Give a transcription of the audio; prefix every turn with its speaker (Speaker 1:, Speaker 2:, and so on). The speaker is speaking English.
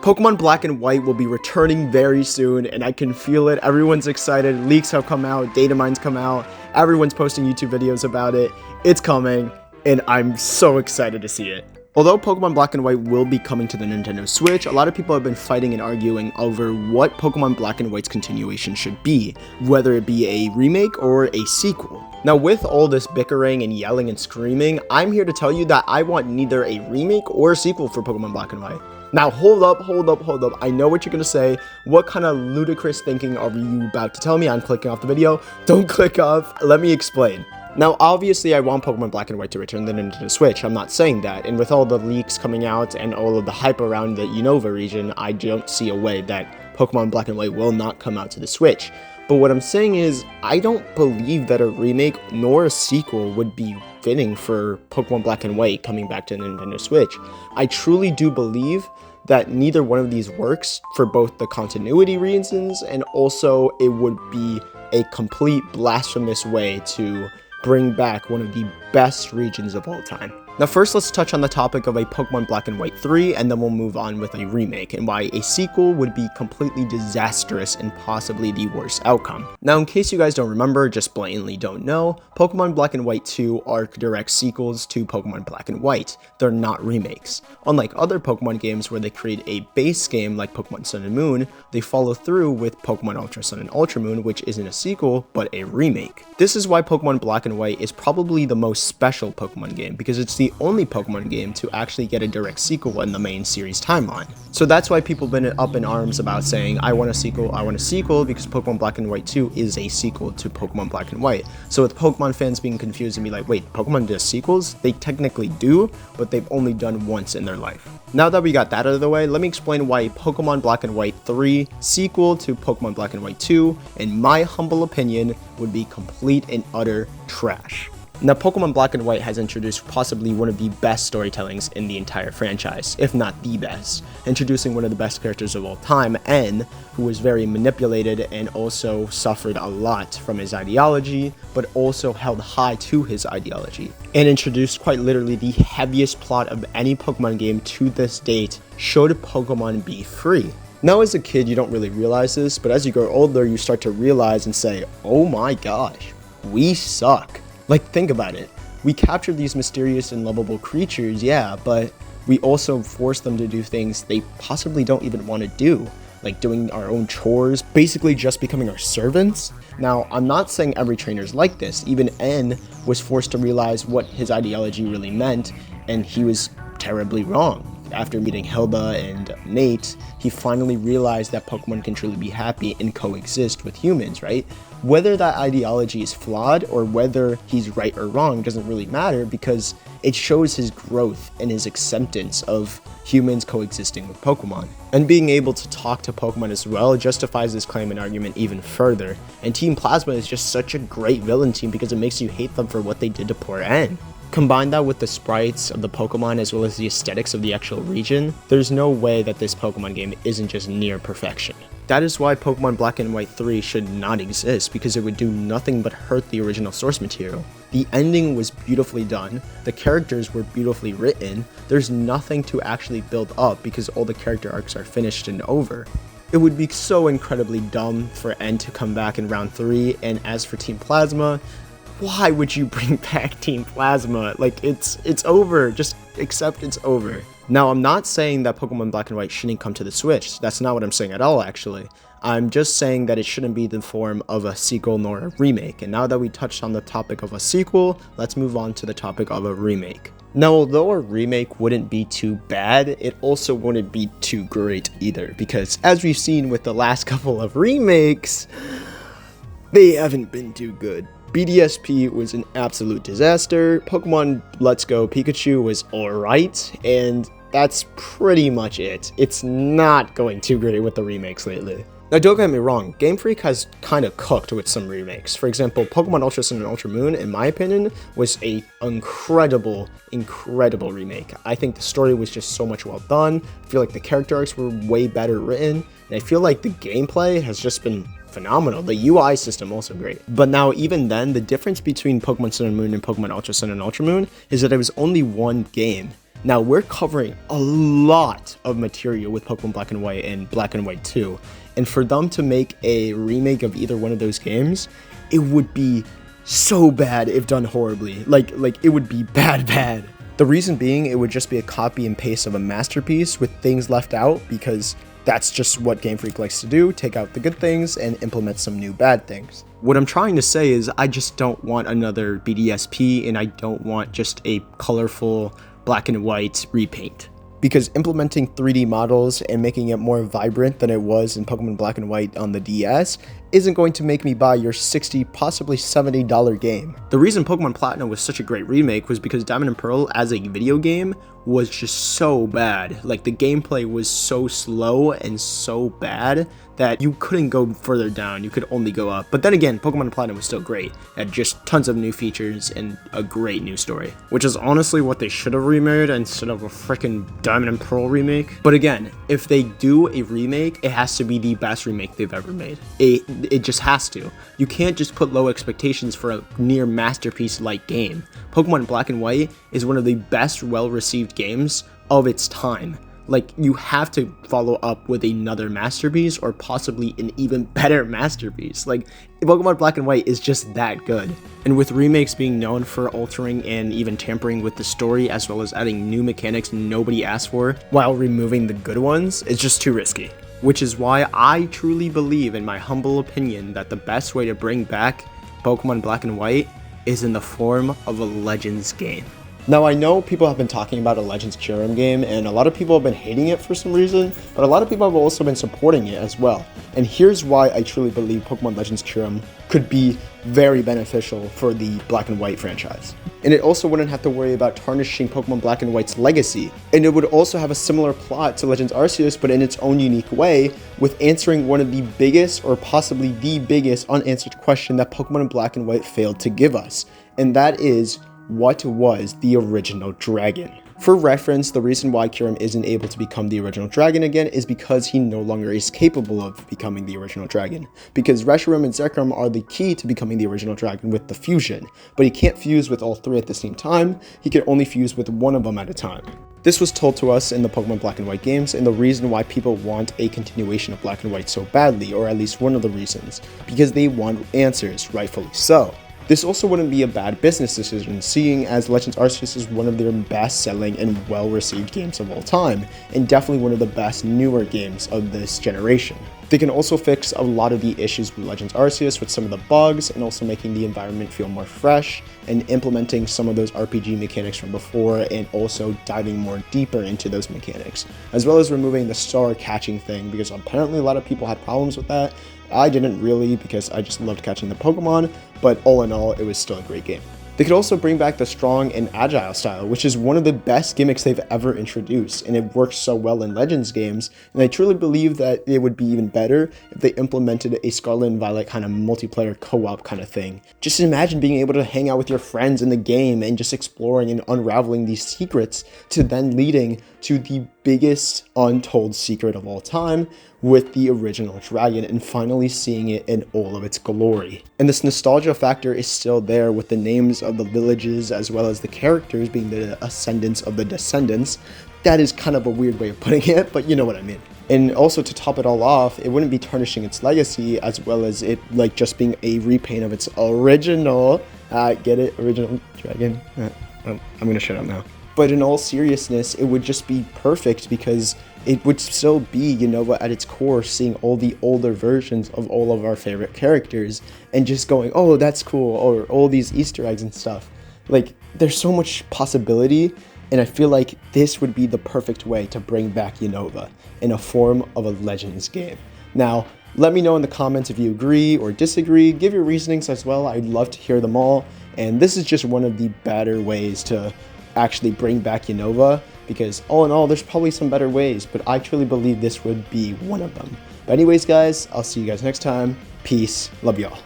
Speaker 1: Pokemon Black and White will be returning very soon, and I can feel it. Everyone's excited. Leaks have come out, data mines come out, everyone's posting YouTube videos about it. It's coming, and I'm so excited to see it. Although Pokemon Black and White will be coming to the Nintendo Switch, a lot of people have been fighting and arguing over what Pokemon Black and White's continuation should be, whether it be a remake or a sequel. Now, with all this bickering and yelling and screaming, I'm here to tell you that I want neither a remake or a sequel for Pokemon Black and White. Now, hold up. I know what you're gonna say. What kind of ludicrous thinking are you about to tell me? I'm clicking off the video. Don't click off. Let me explain. Now, obviously, I want Pokemon Black and White to return to the Nintendo Switch. I'm not saying that. And with all the leaks coming out and all of the hype around the Unova region, I don't see a way that Pokemon Black and White will not come out to the Switch. But what I'm saying is, I don't believe that a remake nor a sequel would be fitting for Pokemon Black and White coming back to the Nintendo Switch. I truly do believe that neither one of these works for both the continuity reasons, and also it would be a complete blasphemous way to bring back one of the best regions of all time. Now first, let's touch on the topic of a Pokemon Black and White 3, and then we'll move on with a remake, and why a sequel would be completely disastrous and possibly the worst outcome. Now, in case you guys don't remember, just blatantly don't know, Pokemon Black and White 2 are direct sequels to Pokemon Black and White. They're not remakes. Unlike other Pokemon games where they create a base game like Pokemon Sun and Moon, they follow through with Pokemon Ultra Sun and Ultra Moon, which isn't a sequel, but a remake. This is why Pokemon Black and White is probably the most special Pokemon game, because it's the only Pokemon game to actually get a direct sequel in the main series timeline. So that's why people have been up in arms about saying, I want a sequel, because Pokemon Black and White 2 is a sequel to Pokemon Black and White. So with Pokemon fans being confused and be like, wait, Pokemon does sequels? They technically do, but they've only done once in their life. Now that we got that out of the way, let me explain why Pokemon Black and White 3 sequel to Pokemon Black and White 2, in my humble opinion, would be complete and utter trash. Now, Pokemon Black and White has introduced possibly one of the best storytellings in the entire franchise, if not the best, introducing one of the best characters of all time, N, who was very manipulated and also suffered a lot from his ideology, but also held high to his ideology, and introduced quite literally the heaviest plot of any Pokemon game to this date, should Pokemon be free. Now, as a kid, you don't really realize this, but as you grow older, you start to realize and say, oh my gosh, we suck. Like, think about it. We capture these mysterious and lovable creatures, yeah, but we also force them to do things they possibly don't even want to do, like doing our own chores, basically just becoming our servants. Now, I'm not saying every trainer's like this. Even N was forced to realize what his ideology really meant, and he was terribly wrong. After meeting Hilda and Nate, he finally realized that Pokemon can truly be happy and coexist with humans, right? Whether that ideology is flawed or whether he's right or wrong doesn't really matter, because it shows his growth and his acceptance of humans coexisting with Pokemon. And being able to talk to Pokemon as well justifies this claim and argument even further. And Team Plasma is just such a great villain team because it makes you hate them for what they did to poor N. Combine that with the sprites of the Pokemon as well as the aesthetics of the actual region, there's no way that this Pokemon game isn't just near perfection. That is why Pokemon Black and White 3 should not exist, because it would do nothing but hurt the original source material. The ending was beautifully done, the characters were beautifully written, there's nothing to actually build up because all the character arcs are finished and over. It would be so incredibly dumb for N to come back in round 3, and as for Team Plasma, why would you bring back Team Plasma? Like, it's over. Just accept it's over. Now, I'm not saying that Pokemon Black and White shouldn't come to the Switch. That's not what I'm saying at all, actually. I'm just saying that it shouldn't be the form of a sequel nor a remake. And now that we touched on the topic of a sequel, let's move on to the topic of a remake. Now, although a remake wouldn't be too bad, it also wouldn't be too great either, because as we've seen with the last couple of remakes, they haven't been too good. BDSP was an absolute disaster, Pokemon Let's Go Pikachu was alright, and that's pretty much it. It's not going too great with the remakes lately. Now, don't get me wrong, Game Freak has kind of cooked with some remakes. For example, Pokemon Ultra Sun and Ultra Moon, in my opinion, was an incredible remake. I think the story was just so much well done. I feel like the character arcs were way better written, and I feel like the gameplay has just been phenomenal. The UI system also great. But now, even then, the difference between Pokemon Sun and Moon and Pokemon Ultra Sun and Ultra Moon is that it was only one game. Now, we're covering a lot of material with Pokemon Black and White and Black and White 2, and for them to make a remake of either one of those games, it would be so bad if done horribly. Like it would be bad. The reason being, it would just be a copy and paste of a masterpiece with things left out, because that's just what Game Freak likes to do, take out the good things and implement some new bad things. What I'm trying to say is I just don't want another BDSP, and I don't want just a colorful black and white repaint. Because implementing 3D models and making it more vibrant than it was in Pokemon Black and White on the DS isn't going to make me buy your $60, possibly $70 game. The reason Pokemon Platinum was such a great remake was because Diamond and Pearl as a video game was just so bad. Like, the gameplay was so slow and so bad that you couldn't go further down, you could only go up. But then again, Pokemon Platinum was still great. It had just tons of new features and a great new story, which is honestly what they should have remade instead of a freaking Diamond and Pearl remake. But again, if they do a remake, it has to be the best remake they've ever made. It just has to. You can't just put low expectations for a near masterpiece-like game. Pokemon Black and White is one of the best well-received games of its time. Like, you have to follow up with another masterpiece, or possibly an even better masterpiece. Like, Pokemon Black and White is just that good. And with remakes being known for altering and even tampering with the story, as well as adding new mechanics nobody asked for, while removing the good ones, it's just too risky. Which is why I truly believe, in my humble opinion, that the best way to bring back Pokemon Black and White is in the form of a Legends game. Now, I know people have been talking about a Legends Kyurem game, and a lot of people have been hating it for some reason, but a lot of people have also been supporting it as well. And here's why I truly believe Pokemon Legends Kyurem could be very beneficial for the Black and White franchise. And it also wouldn't have to worry about tarnishing Pokemon Black and White's legacy. And it would also have a similar plot to Legends Arceus, but in its own unique way, with answering one of the biggest, or possibly the biggest, unanswered question that Pokemon Black and White failed to give us. And that is, what was the original dragon? For reference, the reason why Kyurem isn't able to become the original dragon again is because he no longer is capable of becoming the original dragon. Because Reshiram and Zekrom are the key to becoming the original dragon with the fusion, but he can't fuse with all three at the same time, he can only fuse with one of them at a time. This was told to us in the Pokemon Black and White games, and the reason why people want a continuation of Black and White so badly, or at least one of the reasons, because they want answers, rightfully so. This also wouldn't be a bad business decision, seeing as Legends Arceus is one of their best-selling and well-received games of all time, and definitely one of the best newer games of this generation. They can also fix a lot of the issues with Legends Arceus with some of the bugs, and also making the environment feel more fresh, and implementing some of those RPG mechanics from before, and also diving more deeper into those mechanics, as well as removing the star catching thing, because apparently a lot of people had problems with that. I didn't really, because I just loved catching the Pokemon, but all in all, it was still a great game. They could also bring back the strong and agile style, which is one of the best gimmicks they've ever introduced, and it works so well in Legends games, and I truly believe that it would be even better if they implemented a Scarlet and Violet kind of multiplayer co-op kind of thing. Just imagine being able to hang out with your friends in the game and just exploring and unraveling these secrets, to then leading to the biggest untold secret of all time with the original dragon, and finally seeing it in all of its glory. And this nostalgia factor is still there with the names of the villages, as well as the characters being the ascendants of the descendants. That is kind of a weird way of putting it, but you know what I mean. And also, to top it all off, it wouldn't be tarnishing its legacy, as well as it like just being a repaint of its original, get it, original dragon. I'm gonna shut up now. But in all seriousness, it would just be perfect, because it would still be, Unova at its core, seeing all the older versions of all of our favorite characters and just going, oh, that's cool, or all these Easter eggs and stuff. Like, there's so much possibility, and I feel like this would be the perfect way to bring back Unova in a form of a Legends game. Now, let me know in the comments if you agree or disagree. Give your reasonings as well. I'd love to hear them all. And this is just one of the better ways to actually bring back Unova, because all in all, there's probably some better ways, but I truly believe this would be one of them. But anyways, guys, I'll see you guys next time. Peace. Love y'all.